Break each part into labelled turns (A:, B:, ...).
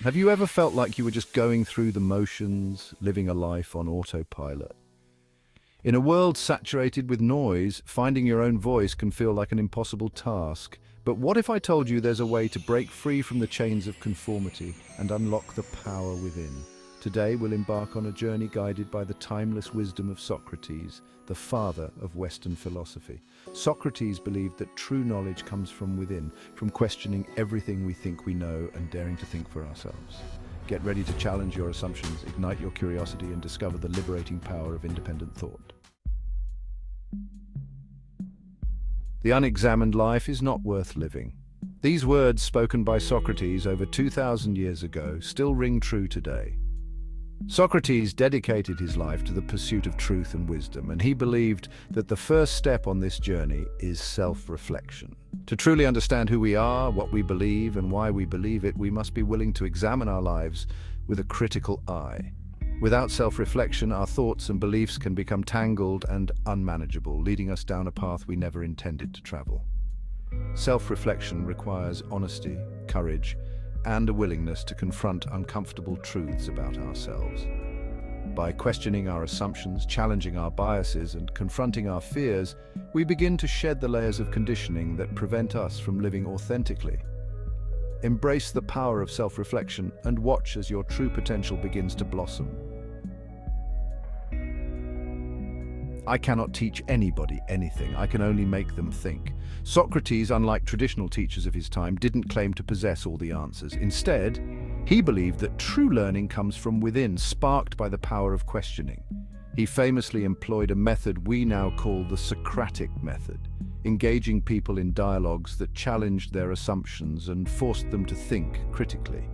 A: Have you ever felt like you were just going through the motions, living a life on autopilot? In a world saturated with noise, finding your own voice can feel like an impossible task. But what if I told you there's a way to break free from the chains of conformity and unlock the power within? Today we'll embark on a journey guided by the timeless wisdom of Socrates, the father of Western philosophy. Socrates believed that true knowledge comes from within, from questioning everything we think we know and daring to think for ourselves. Get ready to challenge your assumptions, ignite your curiosity, and discover the liberating power of independent thought. The unexamined life is not worth living. These words, spoken by Socrates over 2,000 years ago, still ring true today. Socrates dedicated his life to the pursuit of truth and wisdom, and he believed that the first step on this journey is self-reflection. To truly understand who we are, what we believe, and why we believe it, we must be willing to examine our lives with a critical eye. Without self-reflection, our thoughts and beliefs can become tangled and unmanageable, leading us down a path we never intended to travel. Self-reflection requires honesty, courage, and a willingness to confront uncomfortable truths about ourselves. By questioning our assumptions, challenging our biases, and confronting our fears, we begin to shed the layers of conditioning that prevent us from living authentically. Embrace the power of self-reflection and watch as your true potential begins to blossom. I cannot teach anybody anything. I can only make them think. Socrates, unlike traditional teachers of his time, didn't claim to possess all the answers. Instead, he believed that true learning comes from within, sparked by the power of questioning. He famously employed a method we now call the Socratic method, engaging people in dialogues that challenged their assumptions and forced them to think critically.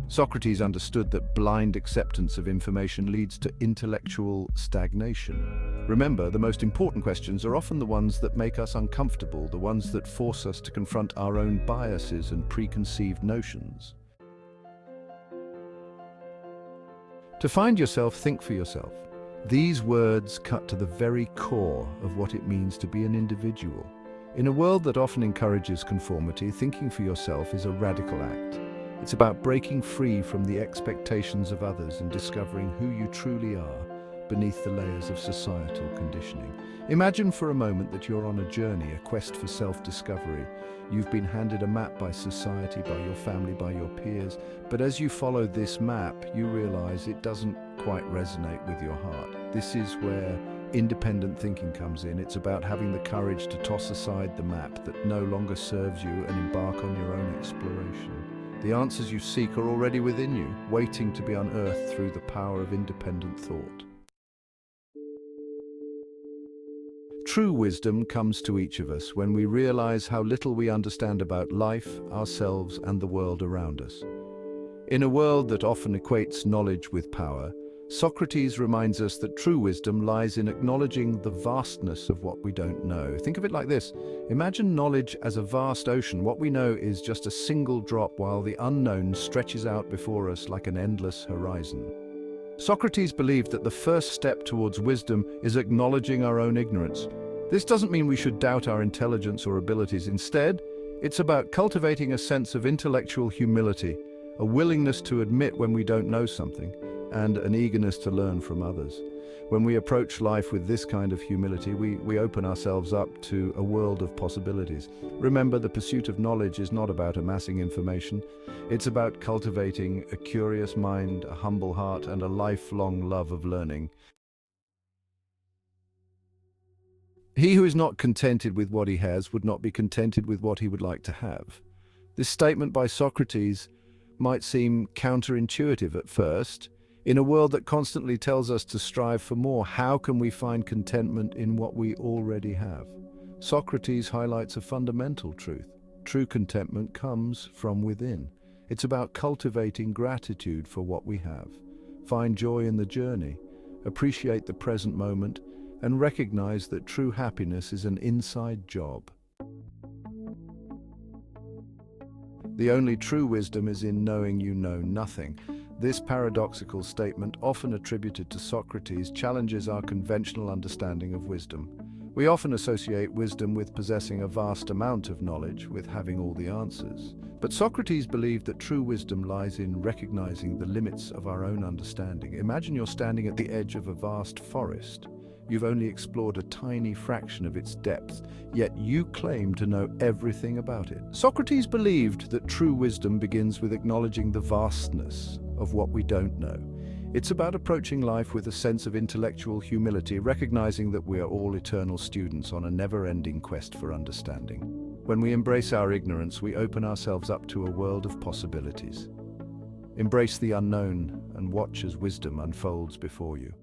A: Socrates understood that blind acceptance of information leads to intellectual stagnation. Remember, the most important questions are often the ones that make us uncomfortable, the ones that force us to confront our own biases and preconceived notions. To find yourself, think for yourself. These words cut to the very core of what it means to be an individual. In a world that often encourages conformity, thinking for yourself is a radical act. It's about breaking free from the expectations of others and discovering who you truly are beneath the layers of societal conditioning. Imagine for a moment that you're on a journey, a quest for self-discovery. You've been handed a map by society, by your family, by your peers, but as you follow this map, you realize it doesn't quite resonate with your heart. This is where independent thinking comes in. It's about having the courage to toss aside the map that no longer serves you and embark on your own exploration. The answers you seek are already within you, waiting to be unearthed through the power of independent thought. True wisdom comes to each of us when we realize how little we understand about life, ourselves, and the world around us. In a world that often equates knowledge with power, Socrates reminds us that true wisdom lies in acknowledging the vastness of what we don't know. Think of it like this. Imagine knowledge as a vast ocean. What we know is just a single drop, while the unknown stretches out before us like an endless horizon. Socrates believed that the first step towards wisdom is acknowledging our own ignorance. This doesn't mean we should doubt our intelligence or abilities. Instead, it's about cultivating a sense of intellectual humility, a willingness to admit when we don't know something, and an eagerness to learn from others. When we approach life with this kind of humility, we open ourselves up to a world of possibilities. Remember, the pursuit of knowledge is not about amassing information. It's about cultivating a curious mind, a humble heart, and a lifelong love of learning. He who is not contented with what he has would not be contented with what he would like to have. This statement by Socrates might seem counterintuitive at first. In a world that constantly tells us to strive for more, how can we find contentment in what we already have? Socrates highlights a fundamental truth. True contentment comes from within. It's about cultivating gratitude for what we have. Find joy in the journey, appreciate the present moment, and recognize that true happiness is an inside job. The only true wisdom is in knowing you know nothing. This paradoxical statement, often attributed to Socrates, challenges our conventional understanding of wisdom. We often associate wisdom with possessing a vast amount of knowledge, with having all the answers. But Socrates believed that true wisdom lies in recognizing the limits of our own understanding. Imagine you're standing at the edge of a vast forest. You've only explored a tiny fraction of its depth, yet you claim to know everything about it. Socrates believed that true wisdom begins with acknowledging the vastness of what we don't know. It's about approaching life with a sense of intellectual humility, recognizing that we are all eternal students on a never-ending quest for understanding. When we embrace our ignorance, we open ourselves up to a world of possibilities. Embrace the unknown and watch as wisdom unfolds before you.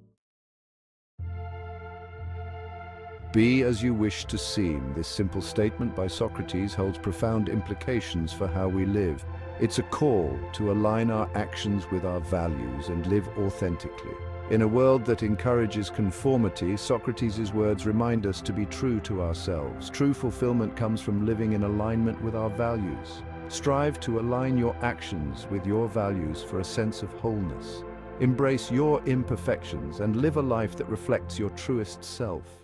A: Be as you wish to seem. This simple statement by Socrates holds profound implications for how we live. It's a call to align our actions with our values and live authentically. In a world that encourages conformity, Socrates' words remind us to be true to ourselves. True fulfillment comes from living in alignment with our values. Strive to align your actions with your values for a sense of wholeness. Embrace your imperfections and live a life that reflects your truest self.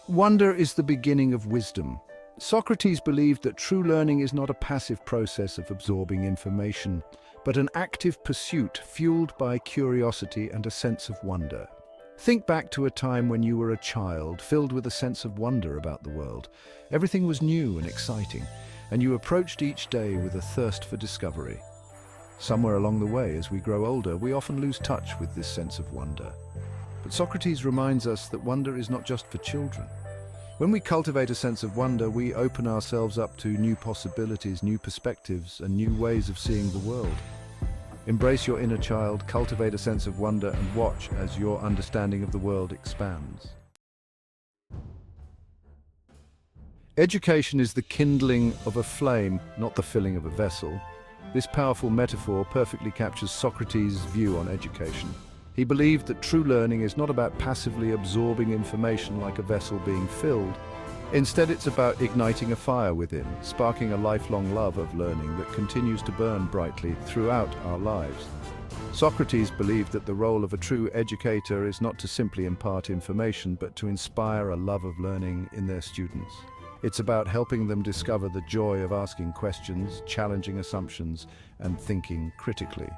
A: Wonder is the beginning of wisdom. Socrates believed that true learning is not a passive process of absorbing information, but an active pursuit fueled by curiosity and a sense of wonder. Think back to a time when you were a child, filled with a sense of wonder about the world. Everything was new and exciting, and you approached each day with a thirst for discovery. Somewhere along the way, as we grow older, we often lose touch with this sense of wonder. But Socrates reminds us that wonder is not just for children. When we cultivate a sense of wonder, we open ourselves up to new possibilities, new perspectives, and new ways of seeing the world. Embrace your inner child, cultivate a sense of wonder, and watch as your understanding of the world expands. Education is the kindling of a flame, not the filling of a vessel. This powerful metaphor perfectly captures Socrates' view on education. He believed that true learning is not about passively absorbing information like a vessel being filled. Instead, it's about igniting a fire within, sparking a lifelong love of learning that continues to burn brightly throughout our lives. Socrates believed that the role of a true educator is not to simply impart information, but to inspire a love of learning in their students. It's about helping them discover the joy of asking questions, challenging assumptions, and thinking critically.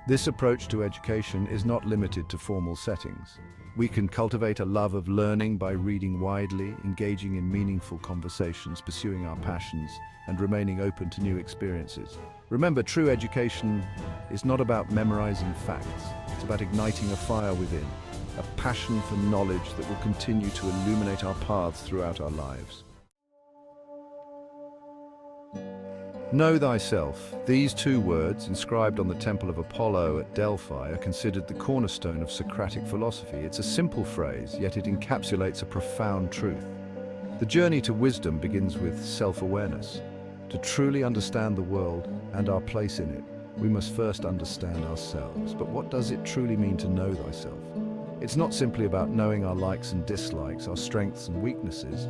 A: This approach to education is not limited to formal settings. We can cultivate a love of learning by reading widely, engaging in meaningful conversations, pursuing our passions, and remaining open to new experiences. Remember, true education is not about memorizing facts. It's about igniting a fire within, a passion for knowledge that will continue to illuminate our paths throughout our lives. Know thyself. These two words, inscribed on the Temple of Apollo at Delphi, are considered the cornerstone of Socratic philosophy. It's a simple phrase, yet it encapsulates a profound truth. The journey to wisdom begins with self-awareness. To truly understand the world and our place in it, we must first understand ourselves. But what does it truly mean to know thyself? It's not simply about knowing our likes and dislikes, our strengths and weaknesses.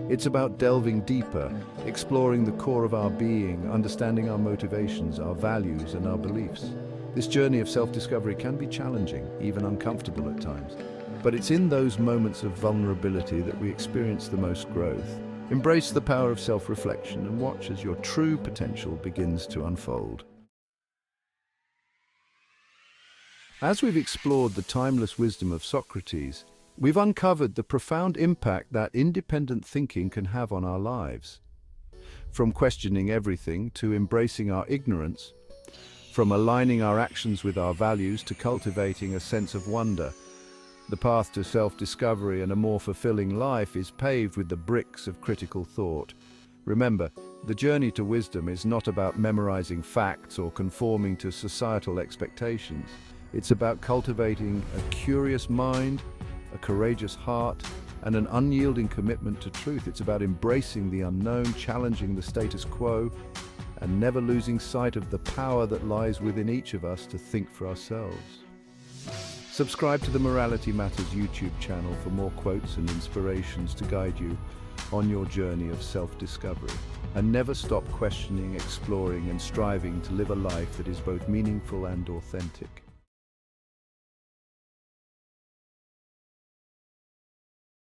A: It's about delving deeper, exploring the core of our being, understanding our motivations, our values, and our beliefs. This journey of self-discovery can be challenging, even uncomfortable at times. But it's in those moments of vulnerability that we experience the most growth. Embrace the power of self-reflection and watch as your true potential begins to unfold. As we've explored the timeless wisdom of Socrates, we've uncovered the profound impact that independent thinking can have on our lives. From questioning everything to embracing our ignorance, from aligning our actions with our values to cultivating a sense of wonder, the path to self-discovery and a more fulfilling life is paved with the bricks of critical thought. Remember, the journey to wisdom is not about memorizing facts or conforming to societal expectations. It's about cultivating a curious mind, a courageous heart, and an unyielding commitment to truth. It's about embracing the unknown, challenging the status quo, and never losing sight of the power that lies within each of us to think for ourselves. Subscribe to the Morality Matters YouTube channel for more quotes and inspirations to guide you on your journey of self-discovery. And never stop questioning, exploring, and striving to live a life that is both meaningful and authentic.